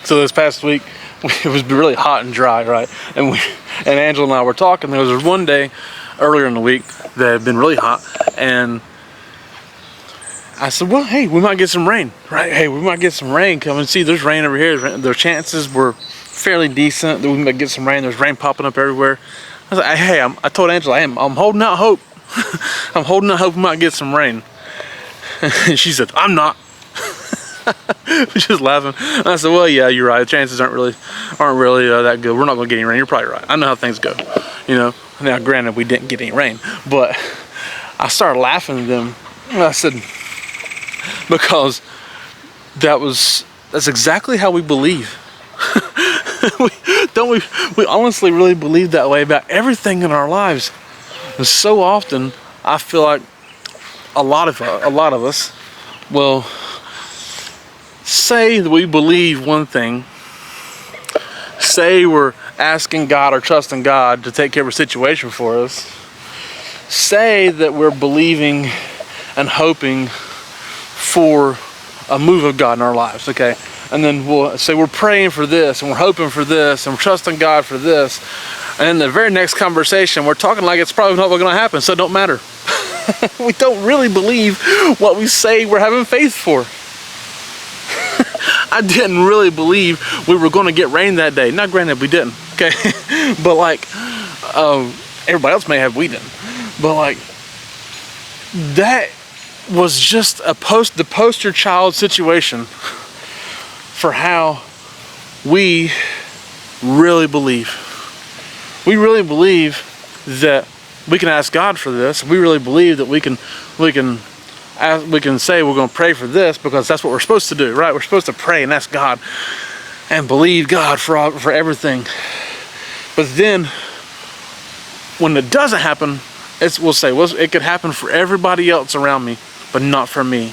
So this past week, it was really hot and dry, right? And Angela and I were talking. There was one day earlier in the week that had been really hot, and I said, well, hey, we might get some rain, right? Hey, we might get some rain. Come and see, there's rain over here. The chances were fairly decent that we might get some rain. There's rain popping up everywhere. I was like, hey, I told Angela, I'm holding out hope. I'm holding out hope we might get some rain. And she said, I'm not. Just laughing. And I said, well, yeah, you're right. The chances aren't really that good. We're not going to get any rain. You're probably right. I know how things go. You know. Now, granted, we didn't get any rain, but I started laughing at them. And I said, because that's exactly how we believe. We honestly really believe that way about everything in our lives. And so often, I feel like a lot of us will say that we believe one thing, say we're asking God or trusting God to take care of a situation for us, say that we're believing and hoping for a move of God in our lives, okay? And then we'll say we're praying for this, and we're hoping for this, and we're trusting God for this. And in the very next conversation, we're talking like it's probably not going to happen, so it don't matter. We don't really believe what we say we're having faith for. I didn't really believe we were going to get rain that day. Now, granted, we didn't, okay? But like, everybody else may have, we didn't. But like, that was just the poster child situation for how we really believe. We really believe that we can ask God for this. We really believe that we can say we're going to pray for this because that's what we're supposed to do, right? We're supposed to pray and ask God and believe God for everything. But then, when it doesn't happen, we'll say, well, it could happen for everybody else around me, but not for me.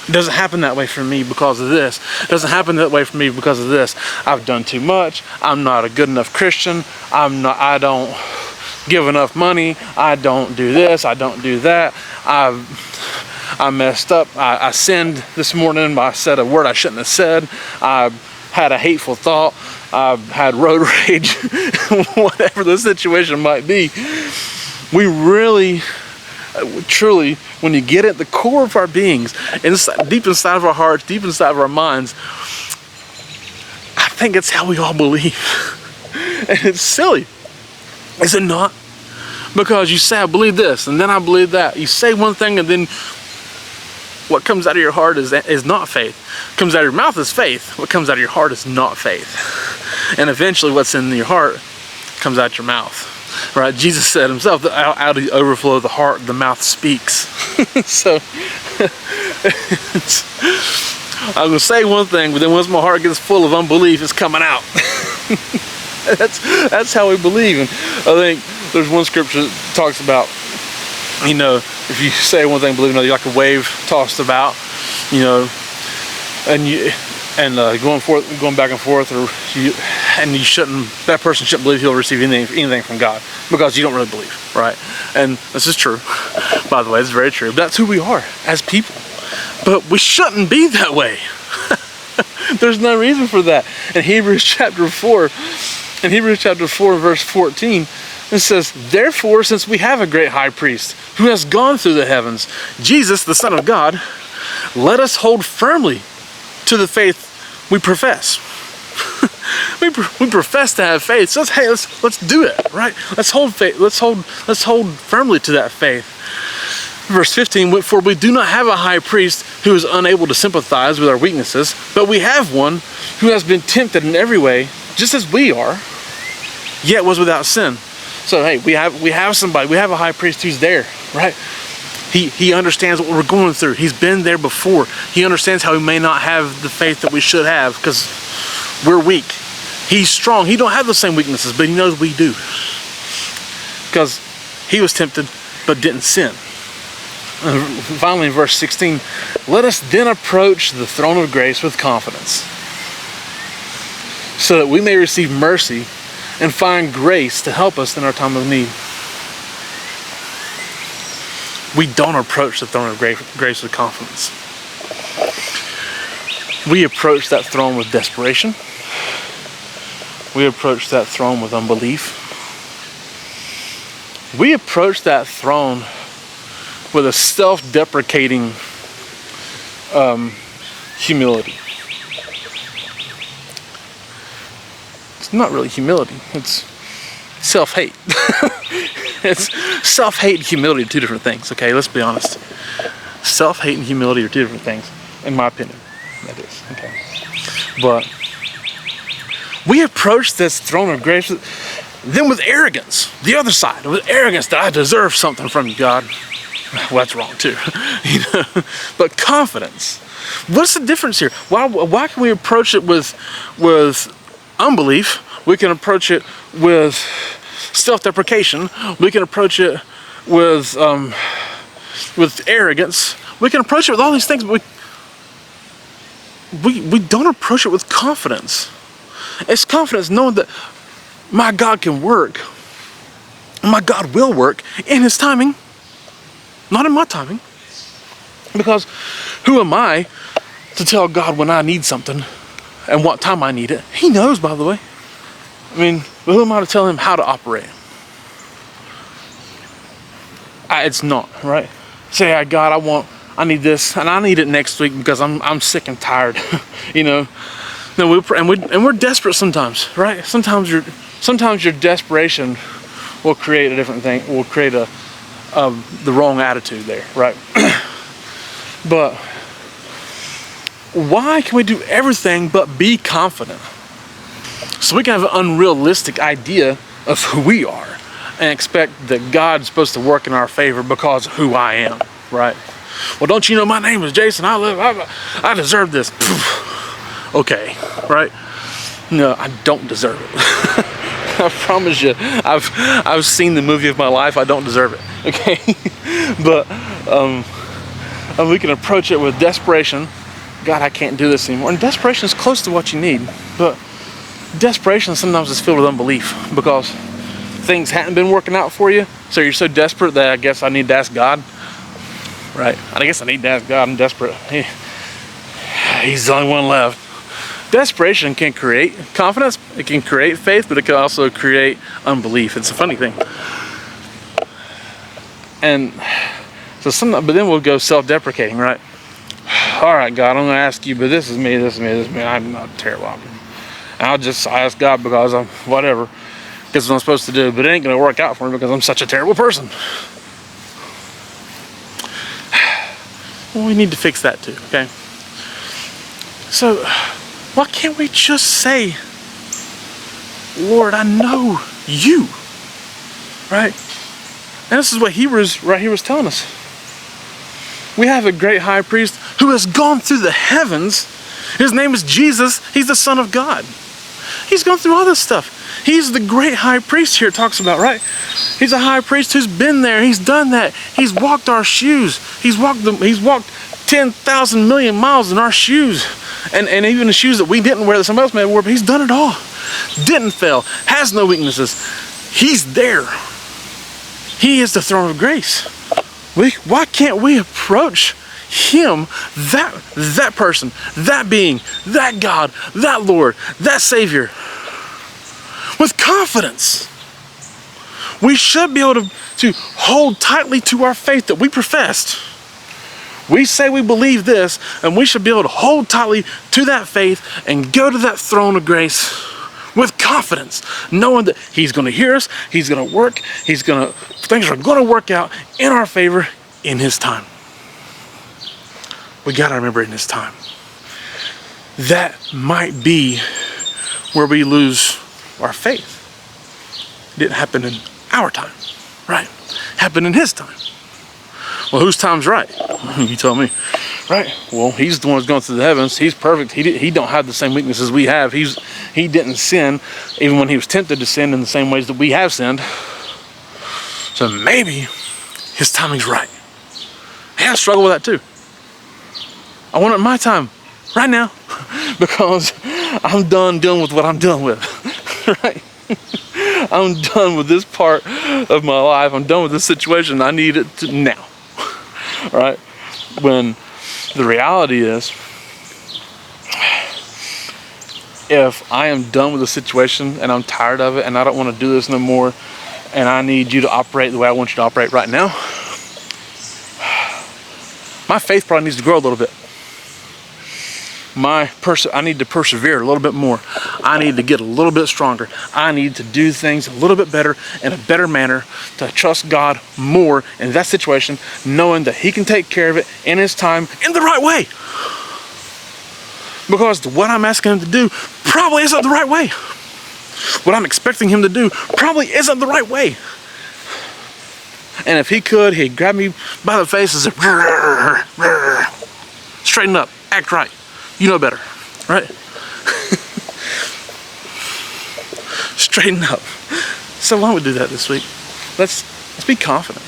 It doesn't happen that way for me because of this. It doesn't happen that way for me because of this. I've done too much. I'm not a good enough Christian. I don't give enough money. I don't do this. I don't do that. I messed up. I sinned this morning. I said a word I shouldn't have said. I had a hateful thought. I had road rage. Whatever the situation might be. We really, truly, when you get at the core of our beings, deep inside of our hearts, deep inside of our minds, I think it's how we all believe. And it's silly. Is it not? Because you say, I believe this, and then I believe that. You say one thing, and then what comes out of your heart is not faith. What comes out of your mouth is faith. What comes out of your heart is not faith. And eventually what's in your heart comes out your mouth. Right? Jesus said himself that out of the overflow of the heart, the mouth speaks. So, I'm going to say one thing, but then once my heart gets full of unbelief, it's coming out. That's how we believe. And I think there's one scripture that talks about, you know, if you say one thing, believe another, you're like a wave tossed about, you know, and going back and forth, that person shouldn't believe he'll receive anything from God because you don't really believe, right? And this is true, by the way, it's very true. That's who we are as people, but we shouldn't be that way. There's no reason for that. In Hebrews chapter 4, verse 14, it says, therefore, since we have a great high priest who has gone through the heavens, Jesus, the Son of God, let us hold firmly to the faith we profess. we profess to have faith. So let's do it, right? Let's hold faith. Let's hold firmly to that faith. Verse 15, for we do not have a high priest who is unable to sympathize with our weaknesses, but we have one who has been tempted in every way, just as we are, yet was without sin. So hey, we have somebody, we have a high priest who's there, right? He understands what we're going through. He's been there before. He understands how we may not have the faith that we should have because we're weak. He's strong. He don't have the same weaknesses, but he knows we do. Because he was tempted but didn't sin. And finally, in verse 16, let us then approach the throne of grace with confidence, so that we may receive mercy and find grace to help us in our time of need. We don't approach the throne of grace with confidence. We approach that throne with desperation. We approach that throne with unbelief. We approach that throne with a self-deprecating humility. It's not really humility, it's self-hate. It's self-hate and humility are two different things, okay? Let's be honest. Self-hate and humility are two different things, in my opinion. That is, okay? But we approach this throne of grace then with arrogance. The other side, with arrogance that I deserve something from you, God. Well, that's wrong too. You know? But confidence. What's the difference here? Why can we approach it with unbelief? We can approach it with self-deprecation. We can approach it with arrogance. We can approach it with all these things, but we don't approach it with confidence. It's confidence knowing that my God can work. My God will work in His timing, not in my timing. Because who am I to tell God when I need something and what time I need it? He knows, by the way. I mean, but who am I to tell Him how to operate? It's not, right? Say, God, I need this, and I need it next week because I'm sick and tired. You know. No, we're desperate sometimes, right? Sometimes your desperation will create a different thing. Will create the wrong attitude there, right? But why can we do everything but be confident? So we can have an unrealistic idea of who we are and expect that God's supposed to work in our favor because of who I am, right? Well, don't you know my name is Jason? I deserve this. Okay, right? No, I don't deserve it. I promise you, I've seen the movie of my life. I don't deserve it. Okay, but we can approach it with desperation. God, I can't do this anymore. And desperation is close to what you need, but desperation sometimes is filled with unbelief because things hadn't been working out for you. So you're so desperate that I guess I need to ask God. Right? I guess I need to ask God. I'm desperate. He's the only one left. Desperation can create confidence, it can create faith, but it can also create unbelief. It's a funny thing. And so but then we'll go self-deprecating, right? All right, God, I'm going to ask you, but this is me. I'm not terrible. And I ask God because I'm whatever. That's what I'm supposed to do, but it ain't going to work out for me because I'm such a terrible person. Well, we need to fix that too, okay? So, why can't we just say, Lord, I know you, right? And this is what Hebrews right here was telling us. We have a great high priest who has gone through the heavens. His name is Jesus. He's the Son of God. He's gone through all this stuff. He's the great high priest here it talks about, right? He's a high priest who's been there. He's done that. He's walked our shoes. He's walked 10,000 million miles in our shoes. And even the shoes that we didn't wear that somebody else may have worn, but He's done it all. Didn't fail. Has no weaknesses. He's there. He is the throne of grace. Why can't we approach Him, that person, that being, that God, that Lord, that Savior, with confidence? We should be able to hold tightly to our faith that we professed. We say we believe this, and we should be able to hold tightly to that faith and go to that throne of grace with confidence, knowing that He's going to hear us, He's going to work, things are going to work out in our favor in His time. We got to remember in His time. That might be where we lose our faith. It didn't happen in our time, right? It happened in His time. Well, whose time's right? You tell me, right? Well, He's the one who's going through the heavens. He's perfect. He don't have the same weaknesses we have. He didn't sin, even when He was tempted to sin in the same ways that we have sinned. So maybe His timing's right. Hey, I struggle with that too. I want it in my time, right now, because I'm done dealing with what I'm dealing with, right? I'm done with this part of my life. I'm done with this situation. I need it now. Right? When the reality is, if I am done with the situation and I'm tired of it and I don't want to do this no more, and I need you to operate the way I want you to operate right now, my faith probably needs to grow a little bit. I need to persevere a little bit more. I need to get a little bit stronger. I need to do things a little bit better, in a better manner, to trust God more in that situation, knowing that He can take care of it in His time, in the right way. Because what I'm asking Him to do probably isn't the right way. What I'm expecting Him to do probably isn't the right way. And if He could, He'd grab me by the face and say, straighten up, act right. You know better, right? Straighten up. So why don't we do that this week? Let's be confident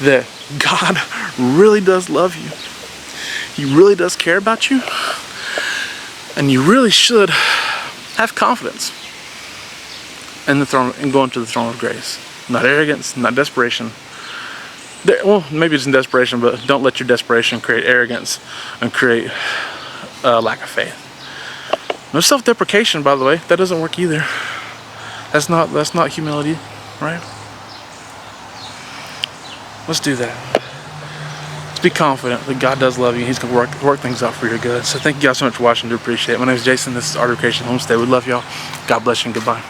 that God really does love you. He really does care about you. And you really should have confidence in the throne and going to the throne of grace. Not arrogance, not desperation. Well, maybe it's in desperation, but don't let your desperation create arrogance and create lack of faith. No self-deprecation, by the way. That doesn't work either. That's not humility, right? Let's do that. Let's be confident that God does love you. He's going to work things out for your good. So thank you guys so much for watching. I do appreciate it. My name is Jason. This is Art of Creation Homestead. We love y'all. God bless you and goodbye.